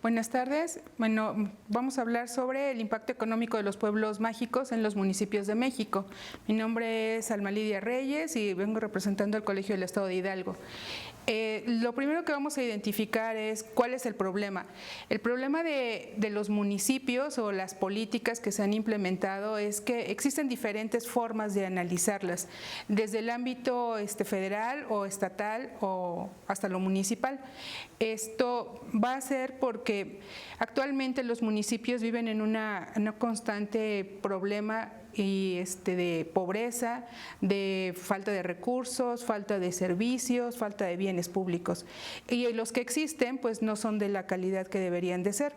Buenas tardes. Bueno, vamos a hablar sobre el impacto económico de los pueblos mágicos en los municipios de México. Mi nombre es Alma Lidia Reyes y vengo representando al Colegio del Estado de Hidalgo. Lo primero que vamos a identificar es cuál es el problema. El problema de los municipios o las políticas que se han implementado es que existen diferentes formas de analizarlas, desde el ámbito federal o estatal o hasta lo municipal. Esto va a ser porque actualmente los municipios viven en una constante problema y de pobreza, de falta de recursos, falta de servicios, falta de bienes públicos. Y los que existen pues no son de la calidad que deberían de ser.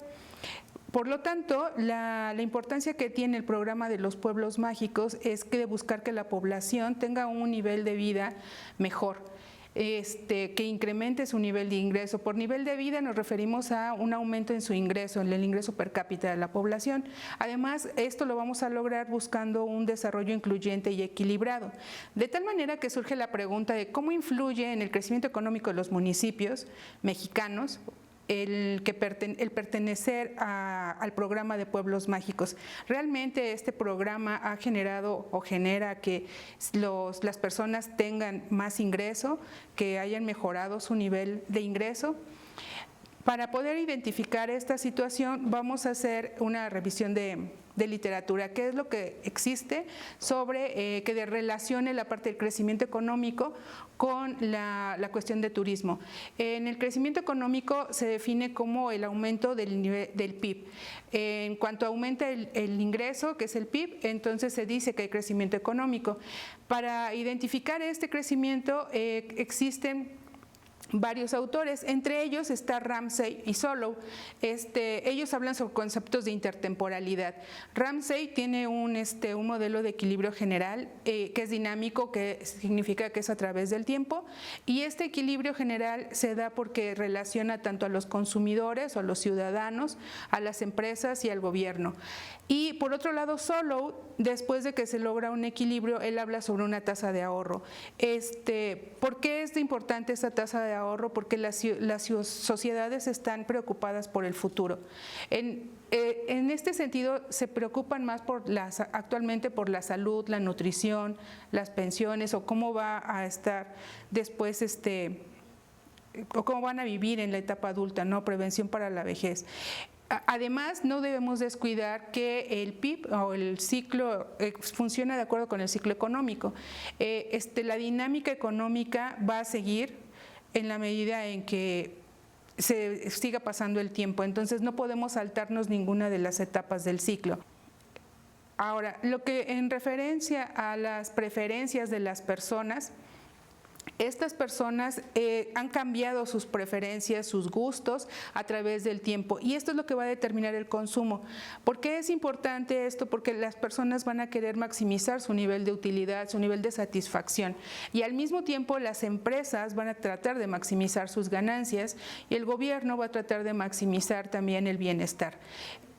Por lo tanto, la importancia que tiene el programa de los pueblos mágicos es que de buscar que la población tenga un nivel de vida mejor. Que incremente su nivel de ingreso. Por nivel de vida nos referimos a un aumento en su ingreso, en el ingreso per cápita de la población. Además, esto lo vamos a lograr buscando un desarrollo incluyente y equilibrado. De tal manera que surge la pregunta de cómo influye en el crecimiento económico de los municipios mexicanos el pertenecer al programa de pueblos mágicos. Realmente este programa ha generado o genera que las personas tengan más ingreso, que hayan mejorado su nivel de ingreso. Para poder identificar esta situación vamos a hacer una revisión de literatura, qué es lo que existe sobre que relacione la parte del crecimiento económico con la cuestión de turismo. En el crecimiento económico se define como el aumento del nivel del PIB. En cuanto aumenta el ingreso, que es el PIB, entonces se dice que hay crecimiento económico. Para identificar este crecimiento existen varios autores, entre ellos está Ramsey y Solow. Ellos hablan sobre conceptos de intertemporalidad. Ramsey tiene un modelo de equilibrio general que es dinámico, que significa que es a través del tiempo, y este equilibrio general se da porque relaciona tanto a los consumidores o a los ciudadanos, a las empresas y al gobierno. Y por otro lado, Solow, después de que se logra un equilibrio, él habla sobre una tasa de ahorro. ¿Por qué es importante esta tasa de ahorro? Porque las sociedades están preocupadas por el futuro. En este sentido, se preocupan más actualmente por la salud, la nutrición, las pensiones o cómo va a estar después o cómo van a vivir en la etapa adulta, ¿no? Prevención para la vejez. Además, no debemos descuidar que el PIB o el ciclo funciona de acuerdo con el ciclo económico. La dinámica económica va a seguir en la medida en que se siga pasando el tiempo, entonces no podemos saltarnos ninguna de las etapas del ciclo. Ahora, lo que en referencia a las preferencias de las personas, estas personas han cambiado sus preferencias, sus gustos a través del tiempo, y esto es lo que va a determinar el consumo. ¿Por qué es importante esto? Porque las personas van a querer maximizar su nivel de utilidad, su nivel de satisfacción, y al mismo tiempo las empresas van a tratar de maximizar sus ganancias y el gobierno va a tratar de maximizar también el bienestar.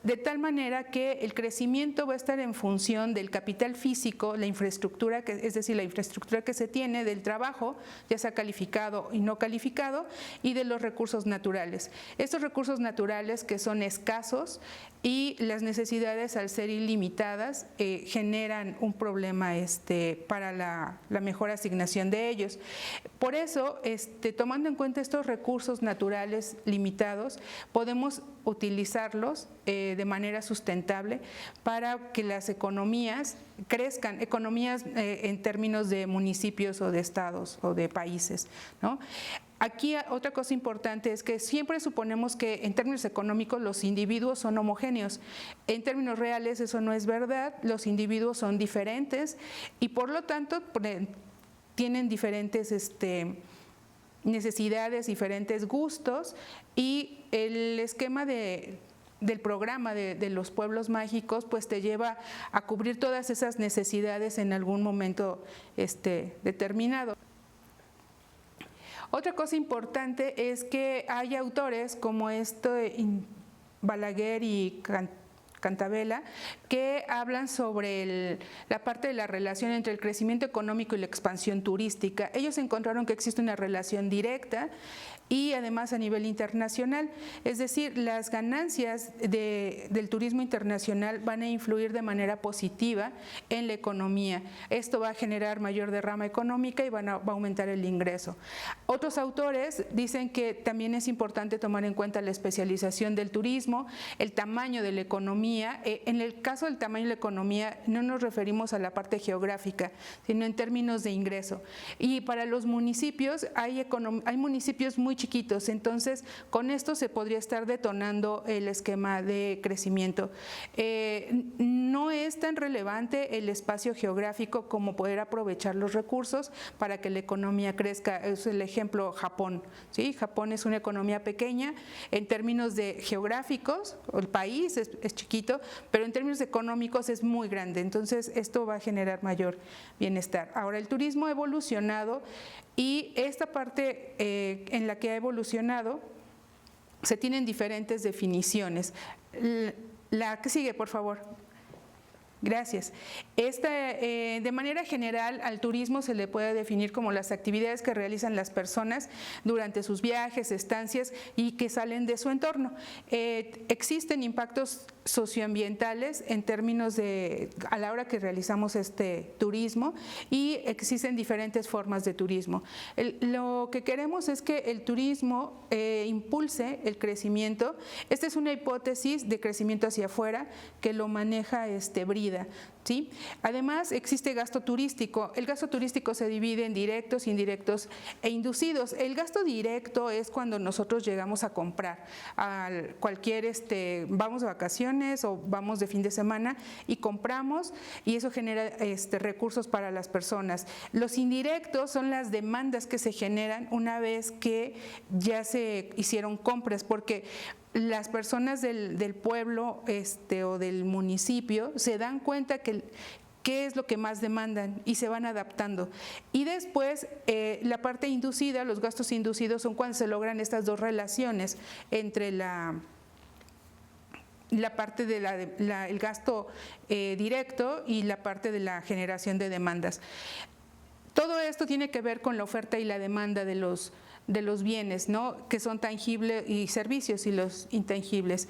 De tal manera que el crecimiento va a estar en función del capital físico, la infraestructura, es decir, la infraestructura que se tiene, del trabajo, ya sea calificado y no calificado, y de los recursos naturales. Estos recursos naturales que son escasos y las necesidades al ser ilimitadas generan un problema para la mejor asignación de ellos. Por eso, tomando en cuenta estos recursos naturales limitados, podemos utilizarlos de manera sustentable para que las economías crezcan, economías en términos de municipios o de estados o de países, ¿no? Aquí otra cosa importante es que siempre suponemos que en términos económicos los individuos son homogéneos. En términos reales eso no es verdad, los individuos son diferentes y por lo tanto tienen diferentes necesidades, diferentes gustos, y el esquema del programa de los pueblos mágicos pues te lleva a cubrir todas esas necesidades en algún momento determinado. Otra cosa importante es que hay autores como Balaguer y Cantabela, que hablan sobre la parte de la relación entre el crecimiento económico y la expansión turística. Ellos encontraron que existe una relación directa y además a nivel internacional. Es decir, las ganancias del turismo internacional van a influir de manera positiva en la economía. Esto va a generar mayor derrama económica y va a aumentar el ingreso. Otros autores dicen que también es importante tomar en cuenta la especialización del turismo, el tamaño de la economía. En el caso del tamaño de la economía no nos referimos a la parte geográfica, sino en términos de ingreso. Y para los municipios hay municipios muy chiquitos, entonces con esto se podría estar detonando el esquema de crecimiento. No es tan relevante el espacio geográfico como poder aprovechar los recursos para que la economía crezca. Es el ejemplo Japón, ¿sí? Japón es una economía pequeña en términos de geográficos, el país es chiquito, pero en términos económicos es muy grande, entonces esto va a generar mayor bienestar. Ahora, el turismo ha evolucionado y esta parte en la que ha evolucionado se tienen diferentes definiciones. La que sigue, por favor. Gracias. De manera general, al turismo se le puede definir como las actividades que realizan las personas durante sus viajes, estancias y que salen de su entorno. Existen impactos socioambientales en términos a la hora que realizamos este turismo y existen diferentes formas de turismo. Lo que queremos es que el turismo impulse el crecimiento. Esta es una hipótesis de crecimiento hacia afuera que lo maneja Brida. ¿Sí? Además, existe gasto turístico. El gasto turístico se divide en directos, indirectos e inducidos. El gasto directo es cuando nosotros llegamos a comprar a cualquier, vamos de vacaciones o vamos de fin de semana y compramos y eso genera recursos para las personas. Los indirectos son las demandas que se generan una vez que ya se hicieron compras, porque las personas del pueblo o del municipio se dan cuenta que qué es lo que más demandan y se van adaptando. Y después la parte inducida, los gastos inducidos son cuando se logran estas dos relaciones entre la parte del gasto directo y la parte de la generación de demandas. Todo esto tiene que ver con la oferta y la demanda de los bienes, ¿no? Que son tangibles y servicios y los intangibles.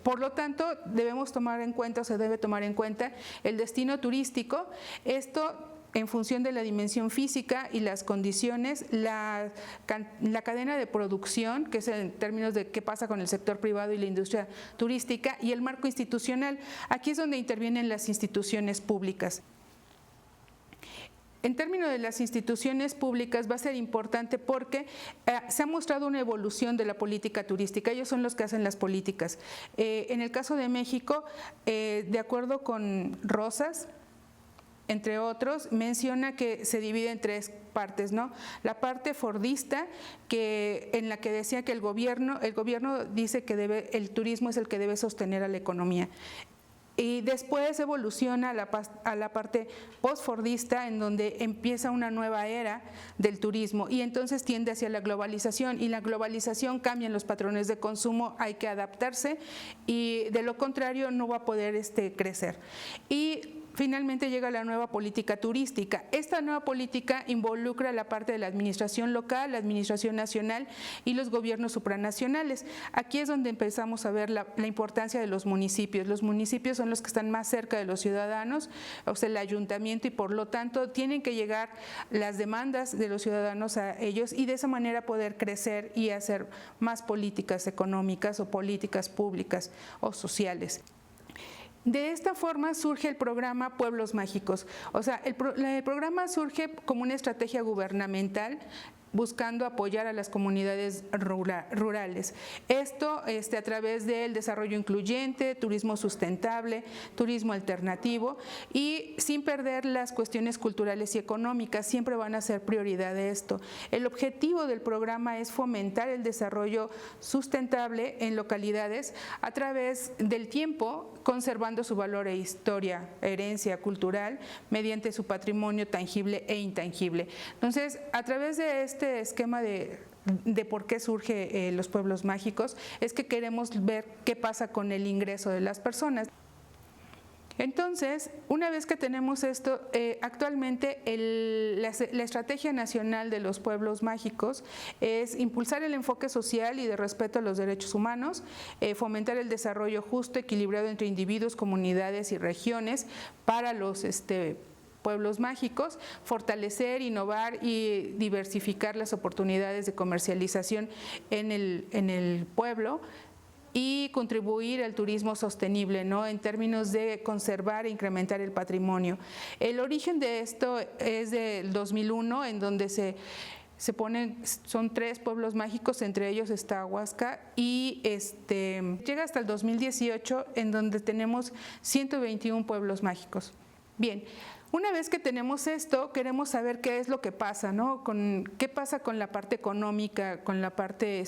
Por lo tanto, debemos tomar en cuenta o se debe tomar en cuenta el destino turístico. Esto en función de la dimensión física y las condiciones, la cadena de producción, que es en términos de qué pasa con el sector privado y la industria turística, y el marco institucional. Aquí es donde intervienen las instituciones públicas. En términos de las instituciones públicas va a ser importante porque se ha mostrado una evolución de la política turística. Ellos son los que hacen las políticas. En el caso de México, de acuerdo con Rosas, entre otros, menciona que se divide en tres partes, ¿no? La parte fordista, en la que decía que el gobierno dice que el turismo es el que debe sostener a la economía. Y después evoluciona a la parte postfordista, en donde empieza una nueva era del turismo y entonces tiende hacia la globalización, y la globalización cambian los patrones de consumo, hay que adaptarse y de lo contrario no va a poder crecer. Y finalmente llega la nueva política turística. Esta nueva política involucra la parte de la administración local, la administración nacional y los gobiernos supranacionales. Aquí es donde empezamos a ver la importancia de los municipios. Los municipios son los que están más cerca de los ciudadanos, o sea, el ayuntamiento, y por lo tanto tienen que llegar las demandas de los ciudadanos a ellos y de esa manera poder crecer y hacer más políticas económicas o políticas públicas o sociales. De esta forma surge el programa Pueblos Mágicos. O sea, el programa surge como una estrategia gubernamental buscando apoyar a las comunidades rurales. Esto a través del desarrollo incluyente, turismo sustentable, turismo alternativo, y sin perder las cuestiones culturales y económicas, siempre van a ser prioridad de esto. El objetivo del programa es fomentar el desarrollo sustentable en localidades a través del tiempo, conservando su valor e historia, herencia cultural, mediante su patrimonio tangible e intangible. Entonces, a través de este esquema de por qué surge los pueblos mágicos, es que queremos ver qué pasa con el ingreso de las personas. Entonces, una vez que tenemos esto, actualmente la Estrategia Nacional de los Pueblos Mágicos es impulsar el enfoque social y de respeto a los derechos humanos, fomentar el desarrollo justo, equilibrado entre individuos, comunidades y regiones para los pueblos mágicos, fortalecer, innovar y diversificar las oportunidades de comercialización en el pueblo, y contribuir al turismo sostenible, ¿no?, en términos de conservar e incrementar el patrimonio. El origen de esto es del 2001, en donde se ponen, son 3 pueblos mágicos, entre ellos está Huasca, y llega hasta el 2018, en donde tenemos 121 pueblos mágicos. Bien, una vez que tenemos esto, queremos saber qué es lo que pasa, ¿no? ¿Qué pasa con la parte económica, con la parte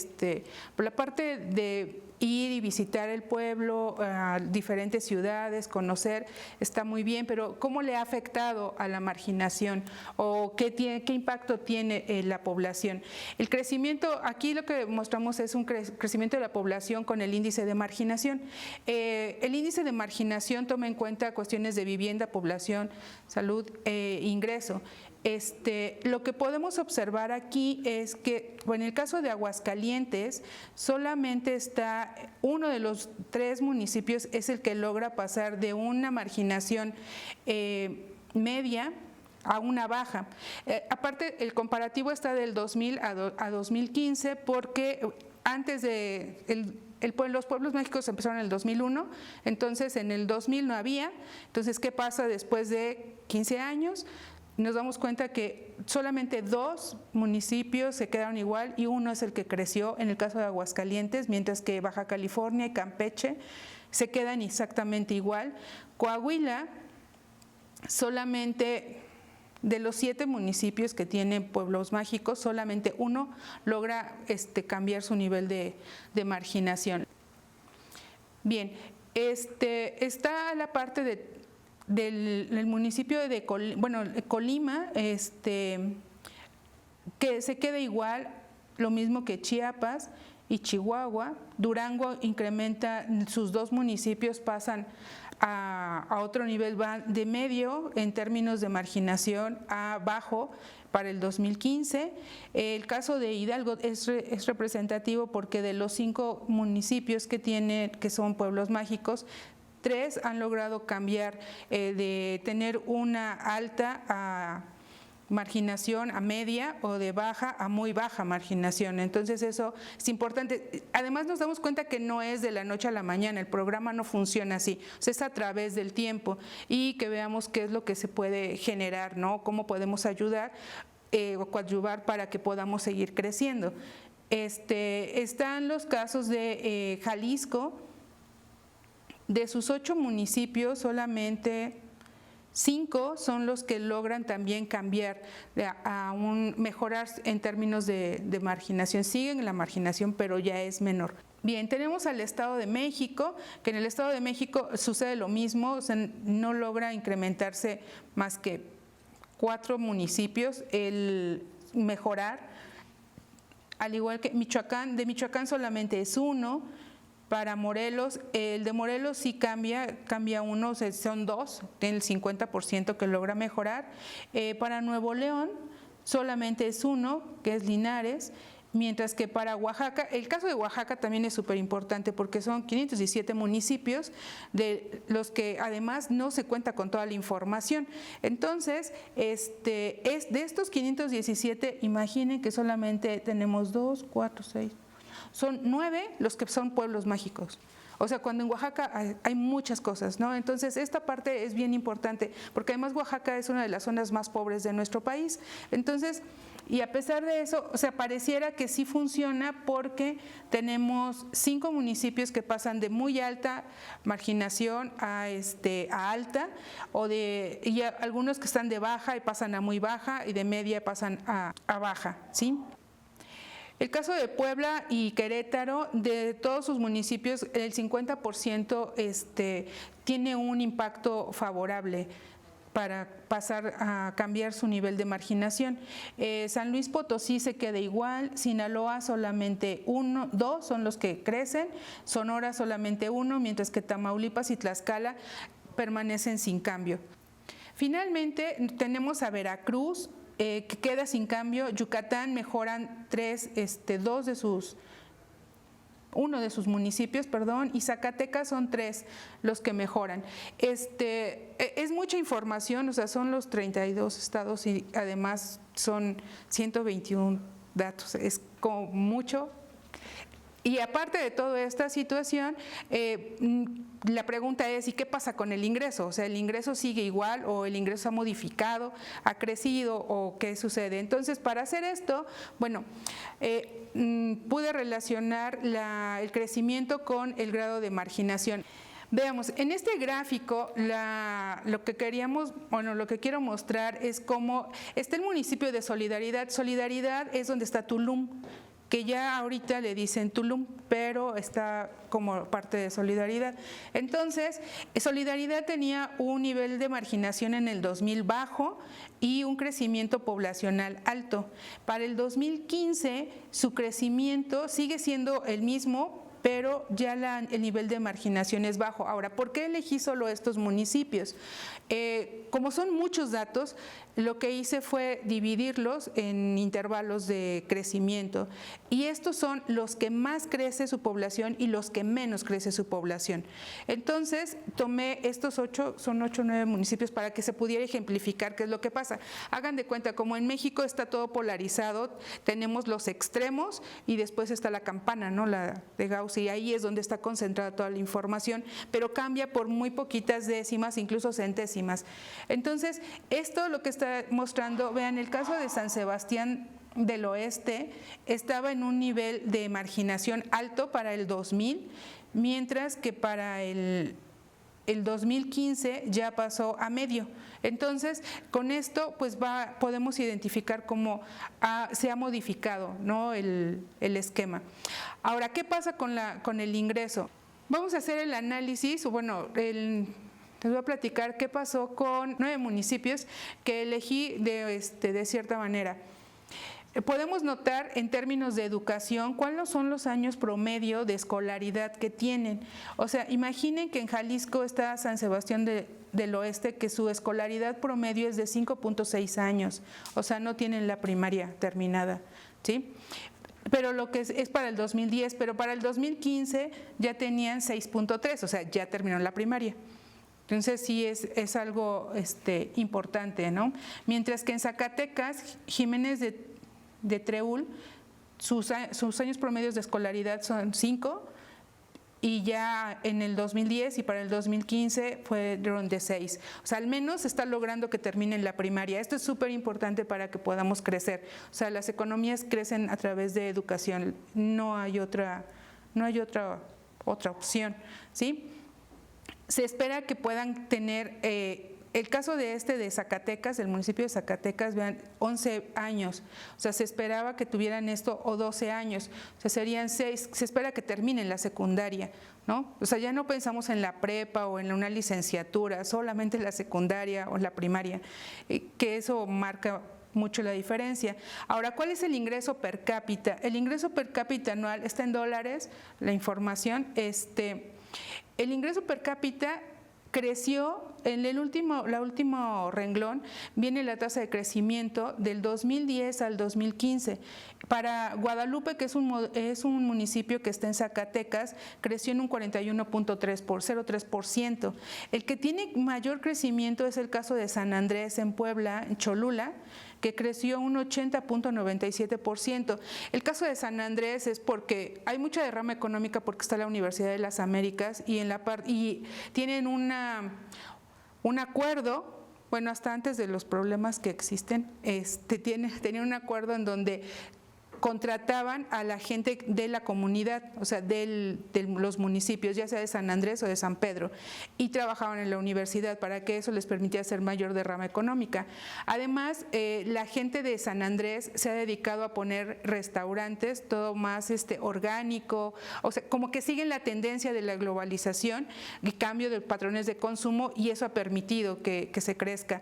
de ir y visitar el pueblo, diferentes ciudades, conocer, está muy bien, pero ¿cómo le ha afectado a la marginación o qué impacto tiene la población? El crecimiento, aquí lo que mostramos es un crecimiento de la población con el índice de marginación. El índice de marginación toma en cuenta cuestiones de vivienda, población, salud, ingreso. Lo que podemos observar aquí es que, bueno, en el caso de Aguascalientes, solamente está uno de los 3 municipios es el que logra pasar de una marginación media a una baja. Aparte, el comparativo está del 2000 a 2015, porque antes de los pueblos mágicos empezaron en el 2001, entonces en el 2000 no había. Entonces, ¿qué pasa después de 15 años? Nos damos cuenta que solamente 2 municipios se quedaron igual y uno es el que creció, en el caso de Aguascalientes, mientras que Baja California y Campeche se quedan exactamente igual. Coahuila, solamente de los 7 municipios que tienen pueblos mágicos, solamente uno logra cambiar su nivel de marginación. Bien, está la parte del municipio de Colima, que se queda igual, lo mismo que Chiapas y Chihuahua. Durango incrementa, sus 2 municipios pasan a otro nivel, van de medio en términos de marginación a bajo para el 2015. El caso de Hidalgo es representativo porque de los 5 municipios que son pueblos mágicos, 3 han logrado cambiar de tener una alta marginación a media o de baja a muy baja marginación. Entonces eso es importante. Además nos damos cuenta que no es de la noche a la mañana, el programa no funciona así, o sea, es a través del tiempo, y que veamos qué es lo que se puede generar, ¿no? Cómo podemos ayudar o coadyuvar para que podamos seguir creciendo. Están los casos de Jalisco. De sus 8 municipios, solamente 5 son los que logran también cambiar mejorar en términos de marginación. Siguen en la marginación, pero ya es menor. Bien, tenemos al Estado de México, que en el Estado de México sucede lo mismo, o sea, no logra incrementarse más que 4 municipios el mejorar, al igual que Michoacán. De Michoacán solamente es 1. Para Morelos, el de Morelos sí cambia 1, o sea, son 2, tiene el 50% que logra mejorar. Para Nuevo León solamente es 1, que es Linares, mientras que para Oaxaca, el caso de Oaxaca también es súper importante porque son 517 municipios, de los que además no se cuenta con toda la información. Entonces, de estos 517, imaginen que solamente tenemos 2, 4, 6, son 9 los que son pueblos mágicos. O sea, cuando en Oaxaca hay muchas cosas, ¿no? Entonces, esta parte es bien importante, porque además Oaxaca es una de las zonas más pobres de nuestro país. Entonces, y a pesar de eso, o sea, pareciera que sí funciona porque tenemos 5 municipios que pasan de muy alta marginación a alta, y algunos que están de baja y pasan a muy baja, y de media pasan a baja, ¿sí? El caso de Puebla y Querétaro, de todos sus municipios, el 50% tiene un impacto favorable para pasar a cambiar su nivel de marginación. San Luis Potosí se queda igual, Sinaloa solamente 1, 2 son los que crecen, Sonora solamente 1, mientras que Tamaulipas y Tlaxcala permanecen sin cambio. Finalmente tenemos a Veracruz, que queda sin cambio. Yucatán mejoran uno de sus municipios, y Zacatecas son 3 los que mejoran. Es mucha información, o sea, son los 32 estados y además son 121 datos, es como mucho. Y aparte de toda esta situación, la pregunta es, ¿y qué pasa con el ingreso? O sea, ¿el ingreso sigue igual o el ingreso ha modificado, ha crecido o qué sucede? Entonces, para hacer esto, bueno, pude relacionar el crecimiento con el grado de marginación. Veamos, en este gráfico lo que quiero mostrar es cómo está el municipio de Solidaridad. Solidaridad es donde está Tulum, que ya ahorita le dicen Tulum, pero está como parte de Solidaridad. Entonces, Solidaridad tenía un nivel de marginación en el 2000 bajo y un crecimiento poblacional alto. Para el 2015, su crecimiento sigue siendo el mismo, pero ya el nivel de marginación es bajo. Ahora, ¿por qué elegí solo estos municipios? Como son muchos datos, lo que hice fue dividirlos en intervalos de crecimiento, y estos son los que más crece su población y los que menos crece su población. Entonces, tomé estos 8, son 8 o 9 municipios para que se pudiera ejemplificar qué es lo que pasa. Hagan de cuenta, como en México está todo polarizado, tenemos los extremos y después está la campana, ¿no? La de Gauss, y ahí es donde está concentrada toda la información, pero cambia por muy poquitas décimas, incluso centésimas. Entonces, esto lo que está mostrando, vean, el caso de San Sebastián del Oeste estaba en un nivel de marginación alto para el 2000, mientras que para el 2015 ya pasó a medio. Entonces, con esto pues podemos identificar cómo se ha modificado, ¿no?, el esquema. Ahora, ¿qué pasa con el ingreso? Vamos a hacer el análisis, les voy a platicar qué pasó con 9 municipios que elegí de cierta manera. Podemos notar en términos de educación cuáles son los años promedio de escolaridad que tienen. O sea, imaginen que en Jalisco está San Sebastián del Oeste, que su escolaridad promedio es de 5.6 años, o sea, no tienen la primaria terminada, ¿sí? Pero lo que es para el 2010, pero para el 2015 ya tenían 6.3, o sea, ya terminaron la primaria. Entonces sí es algo importante, ¿no? Mientras que en Zacatecas, Jiménez de Treúl, sus años promedios de escolaridad son 5, y ya en el 2010 y para el 2015 fueron de 6. O sea, al menos está logrando que terminen la primaria. Esto es súper importante para que podamos crecer. O sea, las economías crecen a través de educación, no hay otra opción, ¿sí? Se espera que puedan tener, el caso de Zacatecas, el municipio de Zacatecas, vean, 11 años, o sea, se esperaba que tuvieran esto, o 12 años, o sea, serían 6, se espera que terminen la secundaria, ¿no? O sea, ya no pensamos en la prepa o en una licenciatura, solamente la secundaria o la primaria, que eso marca mucho la diferencia. Ahora, ¿cuál es el ingreso per cápita? El ingreso per cápita anual está en dólares, la información, el ingreso per cápita creció en el último renglón, viene la tasa de crecimiento del 2010 al 2015. Para Guadalupe, que es un municipio que está en Zacatecas, creció en un 41.03%. El que tiene mayor crecimiento es el caso de San Andrés en Puebla, en Cholula, que creció un 80.97%. El caso de San Andrés es porque hay mucha derrama económica porque está la Universidad de las Américas y tienen un acuerdo, bueno, hasta antes de los problemas que existen, tenían un acuerdo en donde contrataban a la gente de la comunidad, o sea, de los municipios, ya sea de San Andrés o de San Pedro, y trabajaban en la universidad para que eso les permitía hacer mayor derrama económica. Además, la gente de San Andrés se ha dedicado a poner restaurantes, todo más orgánico, o sea, como que siguen la tendencia de la globalización y cambio de patrones de consumo, y eso ha permitido que se crezca.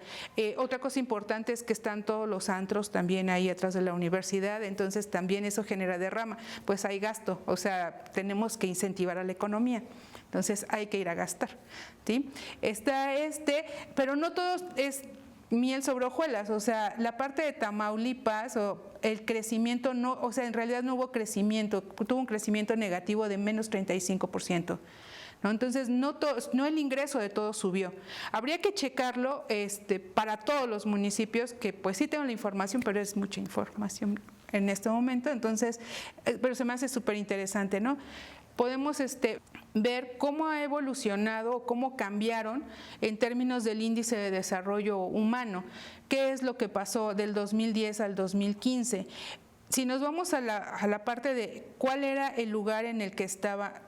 Otra cosa importante es que están todos los antros también ahí atrás de la universidad, entonces también eso genera derrama, pues hay gasto, o sea, tenemos que incentivar a la economía. Entonces hay que ir a gastar, ¿sí? Pero no todo es miel sobre hojuelas, o sea, la parte de Tamaulipas o el crecimiento no, o sea, en realidad no hubo crecimiento, tuvo un crecimiento negativo de menos 35%. ¿No? Entonces, no el ingreso de todos subió. Habría que checarlo para todos los municipios, que pues sí tengo la información, pero es mucha información en este momento, entonces, pero se me hace súper interesante, ¿no? Podemos ver cómo ha evolucionado, cómo cambiaron en términos del índice de desarrollo humano, qué es lo que pasó del 2010 al 2015. Si nos vamos a la parte de cuál era el lugar en el que estaba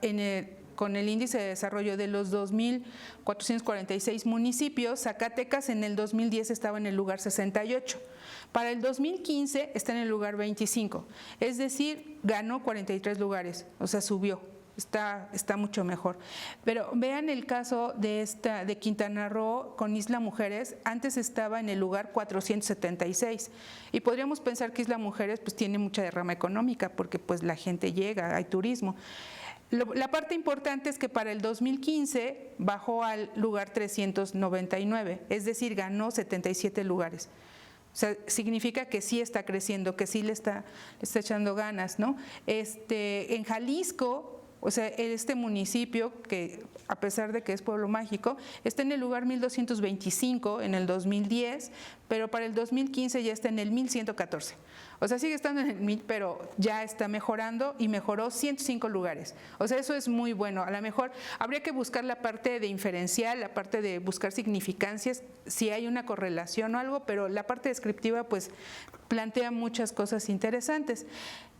con el índice de desarrollo de los 2.446 municipios, Zacatecas en el 2010 estaba en el lugar 68. Para el 2015 está en el lugar 25, es decir, ganó 43 lugares, o sea, subió. Está mucho mejor. Pero vean el caso de Quintana Roo con Isla Mujeres, antes estaba en el lugar 476 y podríamos pensar que Isla Mujeres pues tiene mucha derrama económica porque pues la gente llega, hay turismo. La parte importante es que para el 2015 bajó al lugar 399, es decir, ganó 77 lugares. O sea, significa que sí está creciendo, que sí le está echando ganas, ¿no? En Jalisco, o sea, este municipio, que a pesar de que es pueblo mágico, está en el lugar 1225 en el 2010, pero para el 2015 ya está en el 1114. O sea, sigue estando en el 1000, pero ya está mejorando y mejoró 105 lugares. O sea, eso es muy bueno. A lo mejor habría que buscar la parte de inferencial, la parte de buscar significancias, si hay una correlación o algo, pero la parte descriptiva pues plantea muchas cosas interesantes.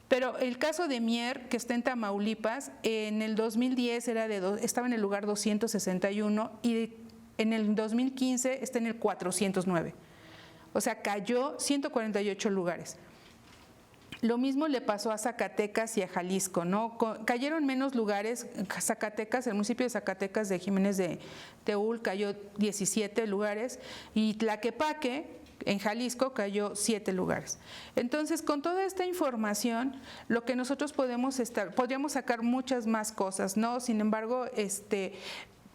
Pero el caso de Mier, que está en Tamaulipas, en el 2010 estaba en el lugar 261 y en el 2015 está en el 409. O sea, cayó 148 lugares. Lo mismo le pasó a Zacatecas y a Jalisco, ¿no? Cayeron menos lugares. Zacatecas, el municipio de Zacatecas de Jiménez de Teúl cayó 17 lugares y Tlaquepaque, en Jalisco, cayó 7 lugares. Entonces, con toda esta información, lo que nosotros podríamos sacar muchas más cosas, ¿no? Sin embargo,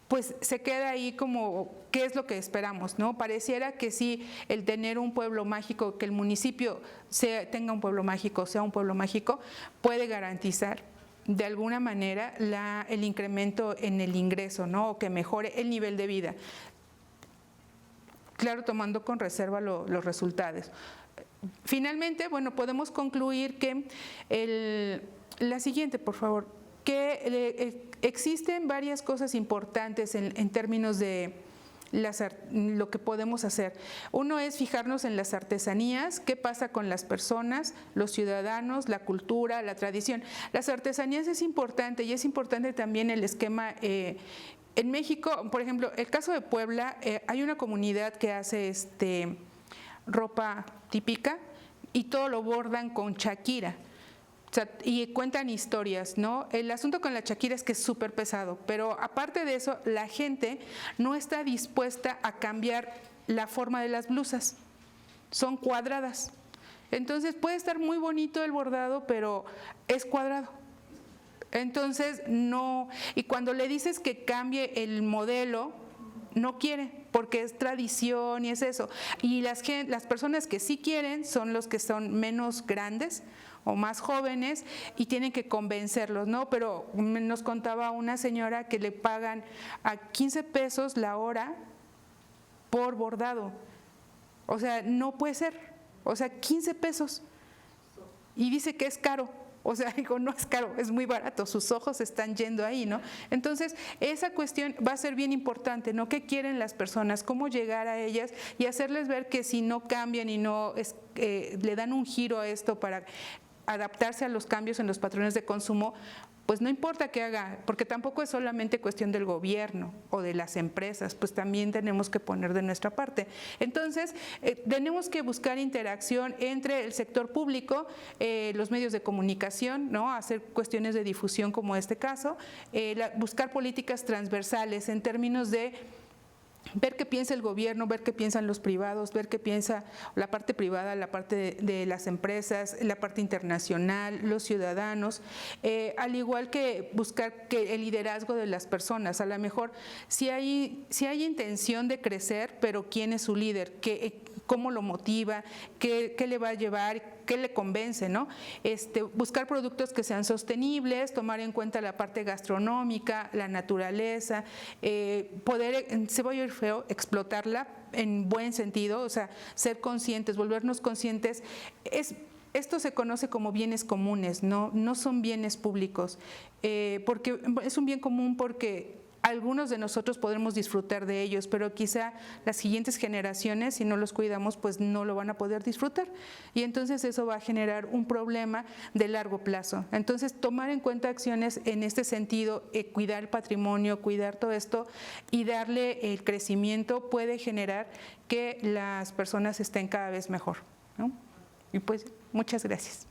pues se queda ahí como qué es lo que esperamos, ¿no? Pareciera que sí, el tener un pueblo mágico, que el municipio tenga un pueblo mágico, sea un pueblo mágico, puede garantizar de alguna manera el incremento en el ingreso, ¿no? O que mejore el nivel de vida. Claro, tomando con reserva los resultados. Finalmente, bueno, podemos concluir que la siguiente, por favor, que existen varias cosas importantes en términos de lo que podemos hacer. Uno es fijarnos en las artesanías, qué pasa con las personas, los ciudadanos, la cultura, la tradición. Las artesanías es importante y es importante también el esquema. En México, por ejemplo, el caso de Puebla, hay una comunidad que hace ropa típica y todo lo bordan con chaquira. O sea, y cuentan historias, ¿no? El asunto con la chaquira es que es súper pesado, pero aparte de eso, la gente no está dispuesta a cambiar la forma de las blusas. Son cuadradas. Entonces puede estar muy bonito el bordado, pero es cuadrado. Entonces no, y cuando le dices que cambie el modelo, no quiere, porque es tradición y es eso. Y las personas que sí quieren son los que son menos grandes o más jóvenes y tienen que convencerlos, ¿no? Pero nos contaba una señora que le pagan a 15 pesos la hora por bordado. O sea, no puede ser. O sea, 15 pesos. Y dice que es caro. O sea, digo, no es caro, es muy barato, sus ojos están yendo ahí, ¿no? Entonces, esa cuestión va a ser bien importante, ¿no? ¿Qué quieren las personas? ¿Cómo llegar a ellas? Y hacerles ver que si no cambian y no le dan un giro a esto para adaptarse a los cambios en los patrones de consumo, pues no importa qué haga, porque tampoco es solamente cuestión del gobierno o de las empresas, pues también tenemos que poner de nuestra parte. Entonces, tenemos que buscar interacción entre el sector público, los medios de comunicación, ¿no? Hacer cuestiones de difusión como este caso, buscar políticas transversales en términos de ver qué piensa el gobierno, ver qué piensan los privados, ver qué piensa la parte privada, la parte de las empresas, la parte internacional, los ciudadanos, al igual que buscar que el liderazgo de las personas. A lo mejor si hay intención de crecer, pero ¿quién es su líder? ¿Cómo lo motiva? ¿Qué le va a llevar? ¿Qué le convence, no? Buscar productos que sean sostenibles, tomar en cuenta la parte gastronómica, la naturaleza, poder, se va a oír feo, explotarla en buen sentido, o sea, ser conscientes, volvernos conscientes. Esto se conoce como bienes comunes, no son bienes públicos, porque es un bien común porque algunos de nosotros podremos disfrutar de ellos, pero quizá las siguientes generaciones, si no los cuidamos, pues no lo van a poder disfrutar. Y entonces eso va a generar un problema de largo plazo. Entonces, tomar en cuenta acciones en este sentido, cuidar el patrimonio, cuidar todo esto y darle el crecimiento puede generar que las personas estén cada vez mejor, ¿no? Y pues, muchas gracias.